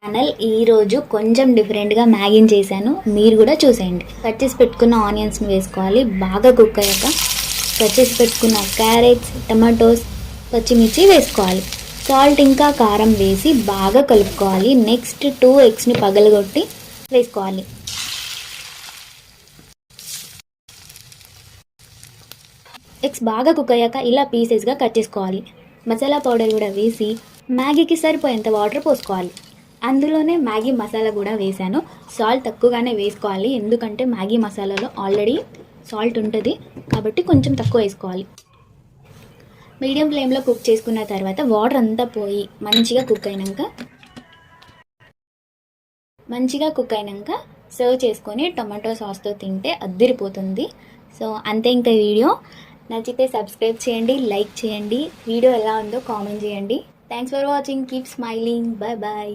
Channel ఈరోజు కొంచెం డిఫరెంట్గా మ్యాగీని చేశాను, మీరు కూడా చూసేయండి. కట్ చేసి పెట్టుకున్న ఆనియన్స్ని వేసుకోవాలి. బాగా కుక్ అయ్యాక కట్ చేసి పెట్టుకున్న క్యారెట్స్, టమాటోస్, పచ్చిమిర్చి వేసుకోవాలి. సాల్ట్ ఇంకా కారం వేసి బాగా కలుపుకోవాలి. నెక్స్ట్ 2 ఎగ్స్ని పగలగొట్టి వేసుకోవాలి. ఎగ్స్ బాగా కుక్ అయ్యాక ఇలా పీసెస్గా కట్ చేసుకోవాలి. మసాలా పౌడర్ కూడా వేసి మ్యాగీకి సరిపోయేంత వాటర్ పోసుకోవాలి. అందులోనే మ్యాగీ మసాలా కూడా వేసాను. సాల్ట్ తక్కువగానే వేసుకోవాలి, ఎందుకంటే మ్యాగీ మసాలాలో ఆల్రెడీ సాల్ట్ ఉంటుంది కాబట్టి కొంచెం తక్కువ వేసుకోవాలి. మీడియం ఫ్లేమ్లో కుక్ చేసుకున్న తర్వాత వాటర్ అంతా పోయి మంచిగా కుక్ అయినాక సర్వ్ చేసుకొని టొమాటో సాస్తో తింటే అద్దిరిపోతుంది. సో అంతే, ఇంకా వీడియో నచ్చితే సబ్స్క్రైబ్ చేయండి, లైక్ చేయండి. వీడియో ఎలా ఉందో కామెంట్ చేయండి. Thanks for watching. Keep smiling. Bye bye.